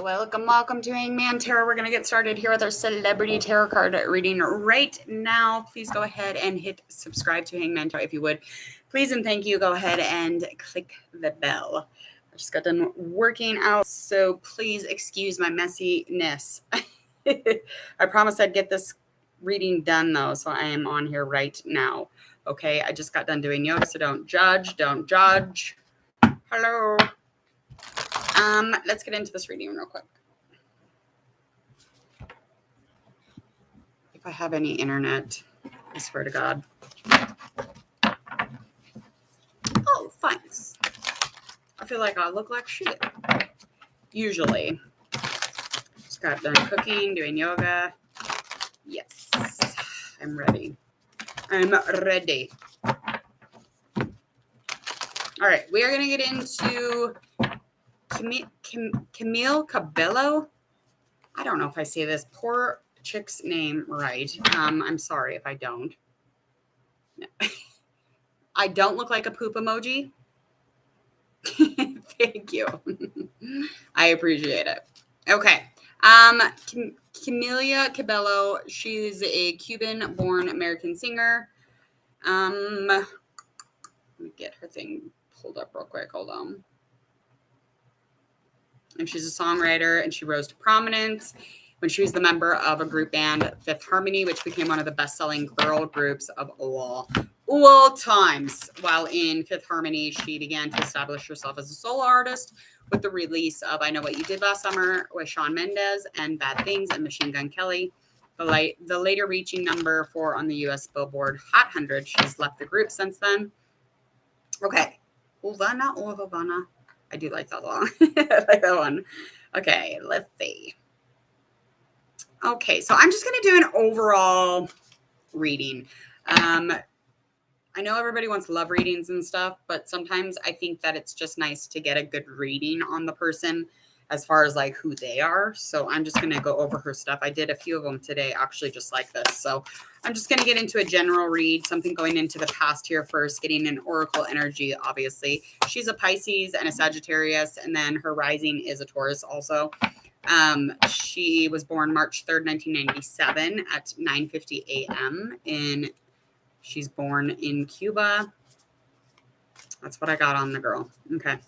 Welcome to Hangman Tarot. We're going to get started here with our celebrity tarot card reading right now. Please go ahead and hit subscribe to Hangman Tarot if you would. Please and thank you. Go ahead and click the bell. I just got done working out, so please excuse my messiness. I promised I'd get this reading done, though, so I am on here right now. Okay, I just got done doing yoga, so don't judge. Don't judge. Hello. Let's get into this reading real quick. If I have any internet, I swear to God. Oh, thanks. I feel like I look like shit. Usually. Just got done cooking, doing yoga. Yes, I'm ready. I'm ready. All right, we are going to get into Camila Cabello. I don't know if I say this poor chick's name right. I'm sorry if I don't. I don't look like a poop emoji. Thank you. I appreciate it. Okay. Camila Cabello. She's a Cuban-born American singer. Let me get her thing pulled up real quick. Hold on. And she's a songwriter, and she rose to prominence when she was the member of a group band, Fifth Harmony, which became one of the best-selling girl groups of all times. While in Fifth Harmony, she began to establish herself as a solo artist with the release of I Know What You Did Last Summer with Shawn Mendes and Bad Things and Machine Gun Kelly. The later reaching number 4 on the U.S. Billboard Hot 100. She's left the group since then. Okay. Uvana. I do like that song. I like that one. Okay, let's see. Okay, so I'm just going to do an overall reading. I know everybody wants love readings and stuff, but sometimes I think that it's just nice to get a good reading on the person as far as like who they are. So I'm just going to go over her stuff. I did a few of them today, actually, just like this. So I'm just going to get into a general read, something going into the past here first, getting an oracle energy, obviously. She's a Pisces and a Sagittarius, and then her rising is a Taurus also. She was born March 3rd, 1997 at 9:50 a.m. She's born in Cuba. That's what I got on the girl. Okay.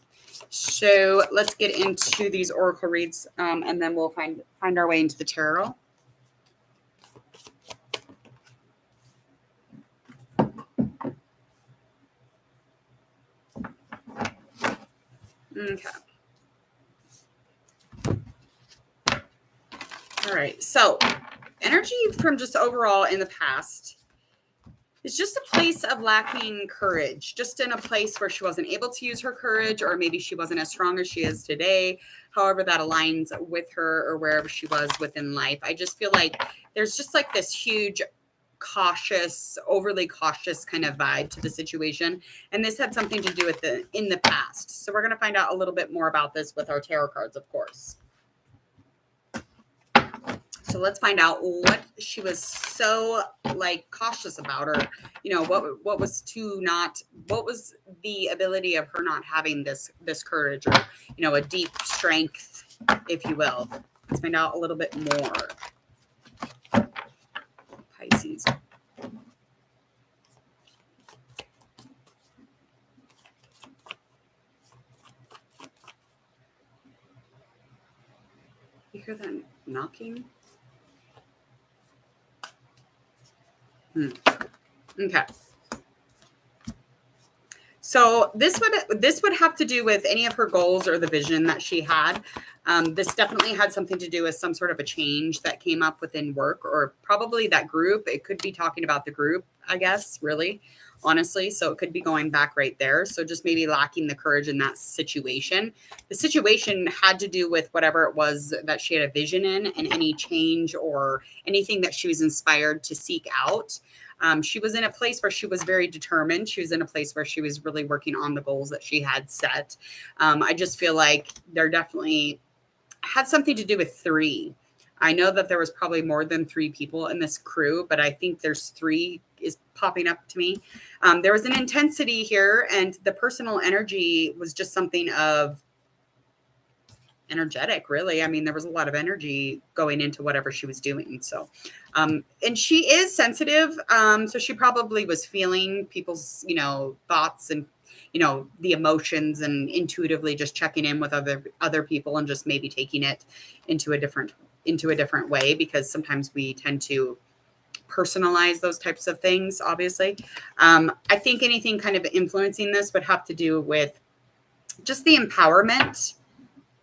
So let's get into these oracle reads, and then we'll find our way into the tarot. Okay. All right. So energy from just overall in the past. It's just a place of lacking courage, just in a place where she wasn't able to use her courage, or maybe she wasn't as strong as she is today. However, that aligns with her or wherever she was within life. I just feel like there's just like this huge cautious, overly cautious kind of vibe to the situation. And this had something to do with in the past. So we're going to find out a little bit more about this with our tarot cards, of course. So let's find out what she was so like cautious about, or, you know, what was the ability of her not having this courage, or, you know, a deep strength, if you will. Let's find out a little bit more. Pisces. You hear that knocking? Okay. So this would have to do with any of her goals or the vision that she had. This definitely had something to do with some sort of a change that came up within work, or probably that group. It could be talking about the group, I guess, really, honestly. So it could be going back right there. So just maybe lacking the courage in that situation. The situation had to do with whatever it was that she had a vision in, and any change or anything that she was inspired to seek out. She was in a place where she was very determined. She was in a place where she was really working on the goals that she had set. I just feel like there definitely had something to do with 3. I know that there was probably more than 3 people in this crew, but I think there's 3 is popping up to me. There was an intensity here, and the personal energy was just something of energetic, really. I mean, there was a lot of energy going into whatever she was doing. So, and she is sensitive. So she probably was feeling people's, thoughts and, the emotions, and intuitively just checking in with other people, and just maybe taking it into a different way, because sometimes we tend to personalize those types of things, obviously. I think anything kind of influencing this would have to do with just the empowerment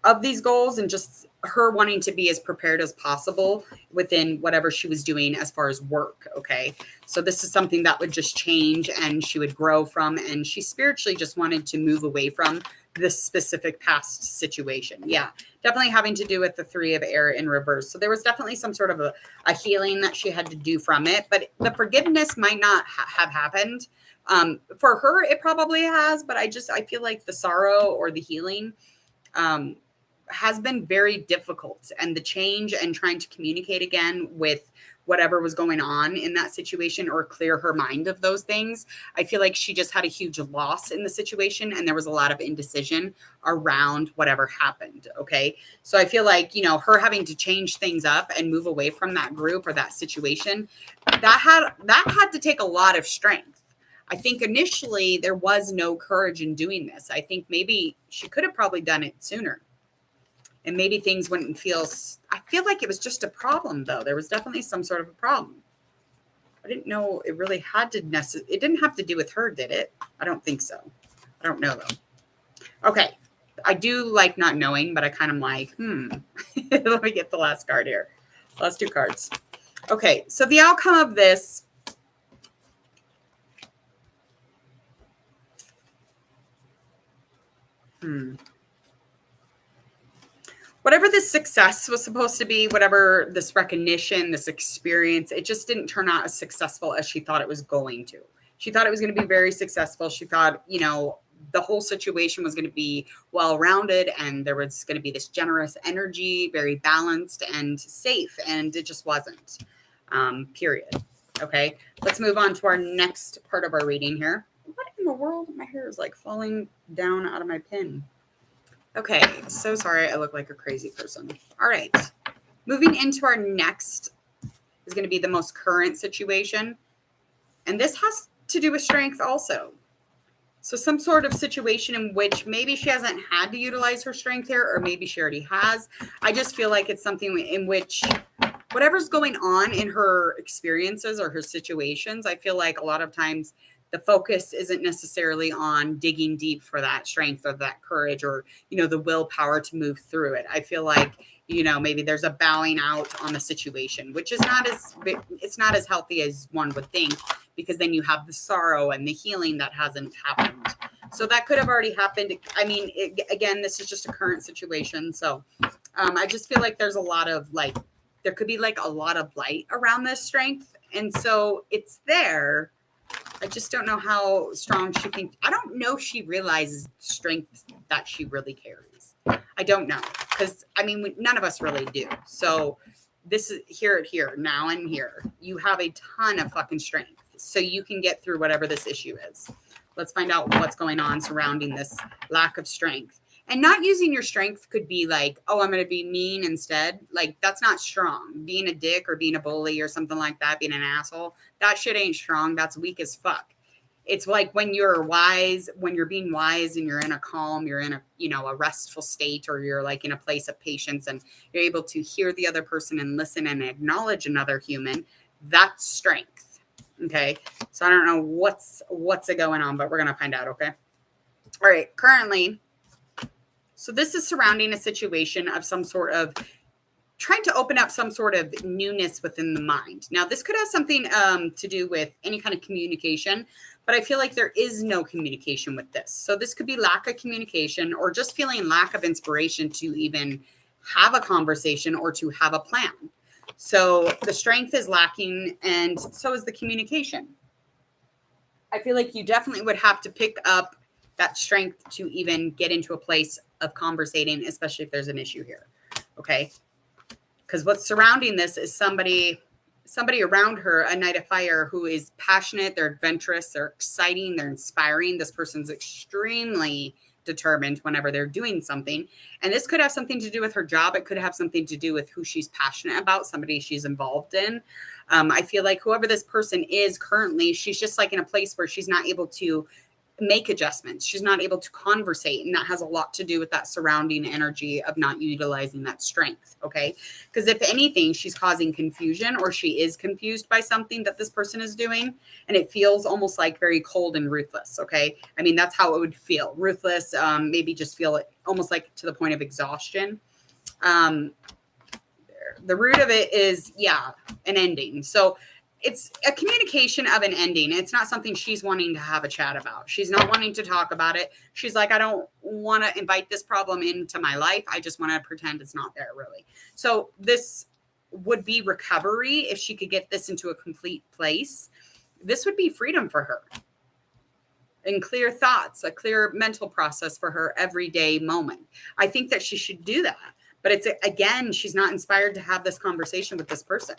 of these goals, and just her wanting to be as prepared as possible within whatever she was doing as far as work. Okay. So this is something that would just change and she would grow from, and she spiritually just wanted to move away from this specific past situation. Yeah, definitely having to do with the 3 of air in reverse. So there was definitely some sort of a healing that she had to do from it, but the forgiveness might not have happened. For her, it probably has, but I feel like the sorrow or the healing, has been very difficult, and the change and trying to communicate again with whatever was going on in that situation, or clear her mind of those things. I feel like she just had a huge loss in the situation, and there was a lot of indecision around whatever happened. Okay. So I feel like, her having to change things up and move away from that group or that situation, that had to take a lot of strength. I think initially there was no courage in doing this. I think maybe she could have probably done it sooner. And maybe things wouldn't I feel like it was just a problem, though. There was definitely some sort of a problem. I didn't know it really had to it didn't have to do with her, did it? I don't think so. I don't know, though. Okay. I do like not knowing, but I kind of like, Let me get the last card here. Last 2 cards. Okay. So the outcome of this. Whatever this success was supposed to be, whatever this recognition, this experience, it just didn't turn out as successful as she thought it was going to. She thought it was going to be very successful. She thought, the whole situation was going to be well-rounded, and there was going to be this generous energy, very balanced and safe, and it just wasn't, period. Okay, let's move on to our next part of our reading here. What in the world? My hair is like falling down out of my pin. Okay, so sorry, I look like a crazy person. All right, moving into our next is going to be the most current situation. And this has to do with strength also. So some sort of situation in which maybe she hasn't had to utilize her strength here, or maybe she already has. I just feel like it's something in which whatever's going on in her experiences or her situations, I feel like a lot of times the focus isn't necessarily on digging deep for that strength or that courage or, the willpower to move through it. I feel like, maybe there's a bowing out on the situation, which is it's not as healthy as one would think, because then you have the sorrow and the healing that hasn't happened. So that could have already happened. I mean, again, this is just a current situation. So I just feel like there's a lot of there could be a lot of light around this strength. And so it's there. I just don't know how strong she thinks. I don't know if she realizes strength that she really carries. I don't know. Because, none of us really do. So this is here, now and here. You have a ton of fucking strength. So you can get through whatever this issue is. Let's find out what's going on surrounding this lack of strength. And not using your strength could be I'm going to be mean instead. That's not strong. Being a dick or being a bully or something like that, being an asshole, that shit ain't strong. That's weak as fuck. It's like when you're wise, when you're being wise and you're in a calm, you're in a restful state, or you're in a place of patience and you're able to hear the other person and listen and acknowledge another human. That's strength. Okay. So I don't know what's going on, but we're going to find out. Okay. All right. Currently, so this is surrounding a situation of some sort of trying to open up some sort of newness within the mind. Now, this could have something to do with any kind of communication, but I feel like there is no communication with this. So this could be lack of communication, or just feeling lack of inspiration to even have a conversation or to have a plan. So the strength is lacking, and so is the communication. I feel like you definitely would have to pick up that strength to even get into a place of conversating, especially if there's an issue here. Okay. Because what's surrounding this is somebody around her, a Knight of Fire, who is passionate, they're adventurous, they're exciting, they're inspiring. This person's extremely determined whenever they're doing something. And this could have something to do with her job. It could have something to do with who she's passionate about, somebody she's involved in. I feel like whoever this person is currently, she's just like in a place where she's not able to make adjustments. She's not able to conversate. And that has a lot to do with that surrounding energy of not utilizing that strength. Okay. Because if anything, she's causing confusion, or she is confused by something that this person is doing. And it feels almost like very cold and ruthless. Okay. I mean, that's how it would feel. Ruthless, maybe just feel it almost like to the point of exhaustion. The root of it is, an ending. So it's a communication of an ending. It's not something she's wanting to have a chat about. She's not wanting to talk about it. She's like, I don't want to invite this problem into my life. I just want to pretend it's not there, really. So this would be recovery. If she could get this into a complete place, this would be freedom for her. And clear thoughts, a clear mental process for her everyday moment. I think that she should do that. But it's, again, she's not inspired to have this conversation with this person.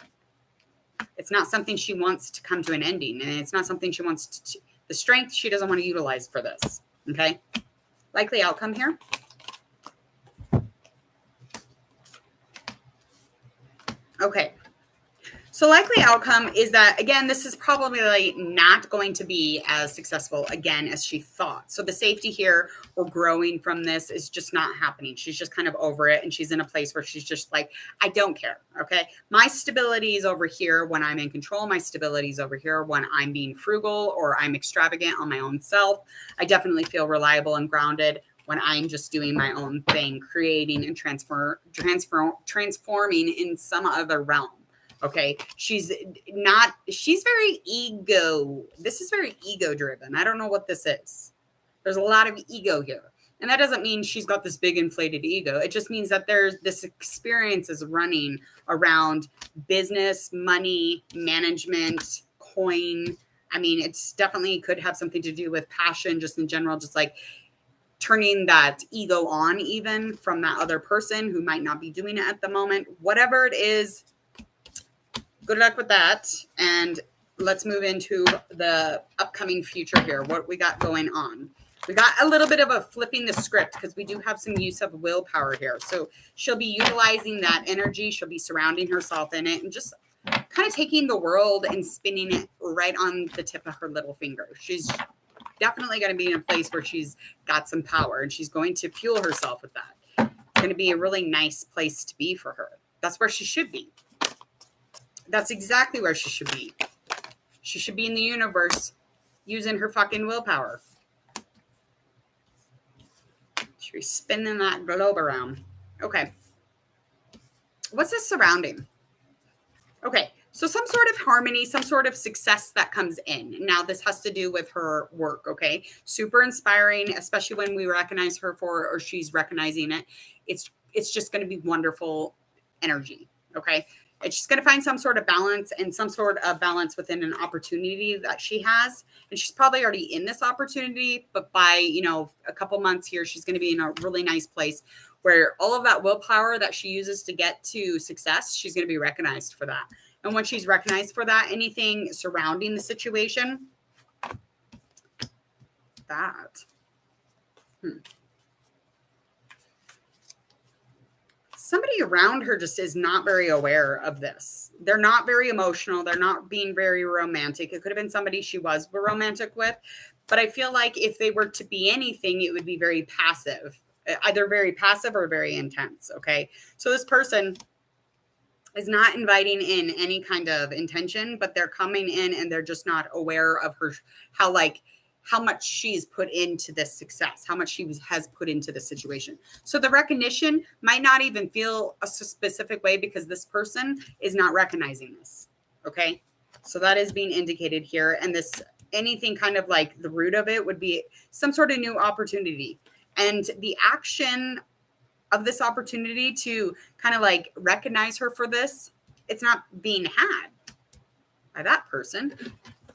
It's not something she wants to come to an ending. And it's not something she wants to, the strength she doesn't want to utilize for this. Okay. Likely outcome here. Okay. So likely outcome is that, again, this is probably not going to be as successful again as she thought. So the safety here or growing from this is just not happening. She's just kind of over it. And she's in a place where she's just like, I don't care. Okay. My stability is over here when I'm in control. My stability is over here when I'm being frugal or I'm extravagant on my own self. I definitely feel reliable and grounded when I'm just doing my own thing, creating and transforming in some other realm. Okay. She's very ego. This is very ego driven. I don't know what this is. There's a lot of ego here. And that doesn't mean she's got this big inflated ego. It just means that there's this experience is running around business, money, management, coin. I mean, it's definitely could have something to do with passion, just in general, just like turning that ego on even from that other person who might not be doing it at the moment. Whatever it is, good luck with that. And let's move into the upcoming future here. What we got going on. We got a little bit of a flipping the script because we do have some use of willpower here. So she'll be utilizing that energy. She'll be surrounding herself in it and just kind of taking the world and spinning it right on the tip of her little finger. She's definitely going to be in a place where she's got some power and she's going to fuel herself with that. It's going to be a really nice place to be for her. That's where she should be. That's exactly where she should be. She should be in the universe using her fucking willpower. She should be spinning that globe around. Okay. What's this surrounding? Okay. So some sort of harmony, some sort of success that comes in. Now, this has to do with her work, okay? Super inspiring, especially when we recognize her for, or she's recognizing it. It's just going to be wonderful energy, okay? And she's going to find some sort of balance and some sort of balance within an opportunity that she has. And she's probably already in this opportunity, but by, a couple months here, she's going to be in a really nice place where all of that willpower that she uses to get to success, she's going to be recognized for that. And when she's recognized for that, anything surrounding the situation, somebody around her just is not very aware of this. They're not very emotional. They're not being very romantic. It could have been somebody she was romantic with, but I feel like if they were to be anything, it would be very passive, either very passive or very intense. Okay. So this person is not inviting in any kind of intention, but they're coming in and they're just not aware of her, how much she's put into this success, how much she has put into the situation. So the recognition might not even feel a specific way because this person is not recognizing this. Okay. So that is being indicated here. And this, anything kind of like the root of it would be some sort of new opportunity. And the action of this opportunity to kind of like recognize her for this, it's not being had by that person.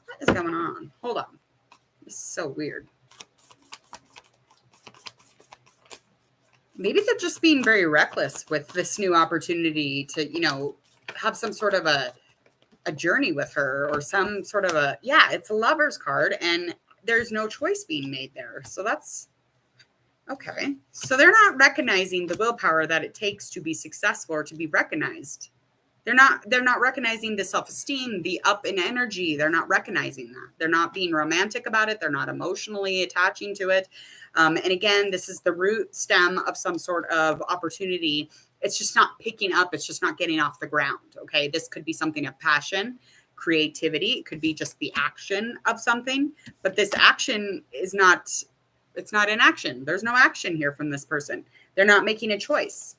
What is going on? Hold on. This is so weird. Maybe they're just being very reckless with this new opportunity to, have some sort of a journey with her or some sort of it's a lover's card and there's no choice being made there. So that's Okay. So they're not recognizing the willpower that it takes to be successful or to be recognized. They're not recognizing the self-esteem, the up in energy. They're not recognizing that. They're not being romantic about it. They're not emotionally attaching to it. And again, this is the root stem of some sort of opportunity. It's just not picking up. It's just not getting off the ground. Okay. This could be something of passion, creativity. It could be just the action of something, but this action is not, it's not in action. There's no action here from this person. They're not making a choice.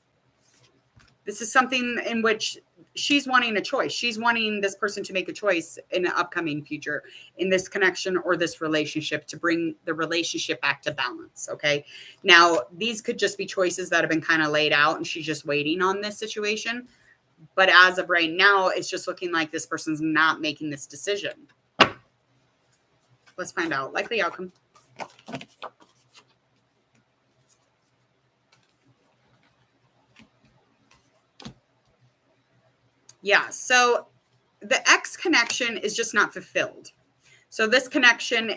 This is something in which she's wanting a choice. She's wanting this person to make a choice in the upcoming future in this connection or this relationship to bring the relationship back to balance. Okay. Now, these could just be choices that have been kind of laid out and she's just waiting on this situation. But as of right now, it's just looking like this person's not making this decision. Let's find out. Likely outcome. Yeah. So the X connection is just not fulfilled. So this connection,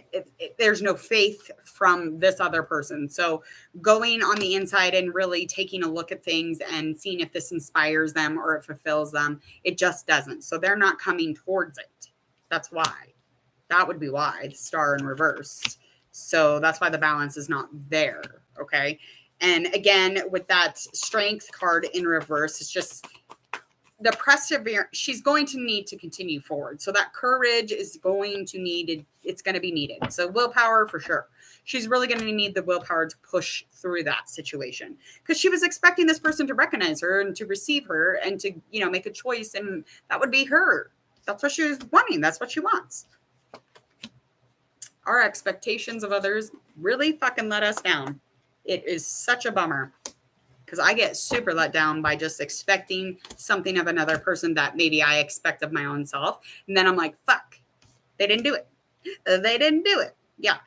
there's no faith from this other person. So going on the inside and really taking a look at things and seeing if this inspires them or it fulfills them, it just doesn't. So they're not coming towards it. That's why. That would be why. The star in reverse. So that's why the balance is not there. Okay. And again, with that strength card in reverse, it's just the perseverance. She's going to need to continue forward. So that courage is going to need, it's going to be needed. So willpower for sure. She's really going to need the willpower to push through that situation because she was expecting this person to recognize her and to receive her and to, make a choice. And that would be her. That's what she was wanting. That's what she wants. Our expectations of others really fucking let us down. It is such a bummer. Because I get super let down by just expecting something of another person that maybe I expect of my own self. And then I'm like, fuck, they didn't do it. They didn't do it. Yeah.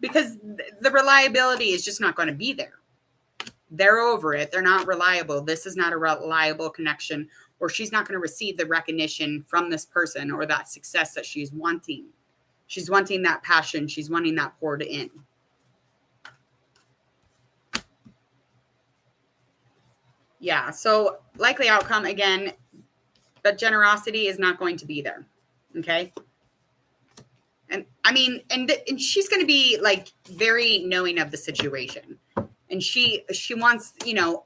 Because the reliability is just not going to be there. They're over it. They're not reliable. This is not a reliable connection, or she's not going to receive the recognition from this person or that success that she's wanting. She's wanting that passion. She's wanting that poured in. Yeah. So likely outcome, again, but generosity is not going to be there. Okay. And I mean, and she's going to be like very knowing of the situation. And she wants,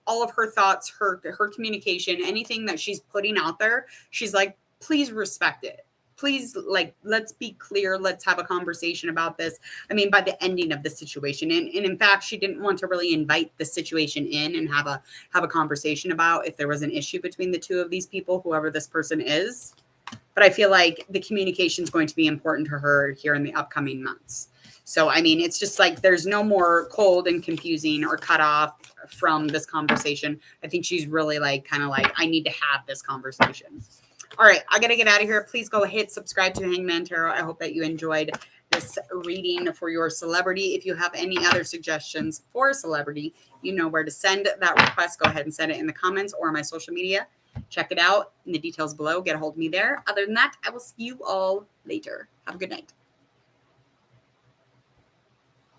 all of her thoughts, her communication, anything that she's putting out there. She's like, please respect it. Please, let's be clear. Let's have a conversation about this. I mean, by the ending of the situation. And in fact, she didn't want to really invite the situation in and have a conversation about if there was an issue between the two of these people, whoever this person is. But I feel like the communication is going to be important to her here in the upcoming months. So, I mean, it's just like there's no more cold and confusing or cut off from this conversation. I think she's really kind of I need to have this conversation. All right, I got to get out of here. Please go hit subscribe to Hangman Tarot. I hope that you enjoyed this reading for your celebrity. If you have any other suggestions for a celebrity, you know where to send that request. Go ahead and send it in the comments or my social media. Check it out in the details below. Get a hold of me there. Other than that, I will see you all later. Have a good night.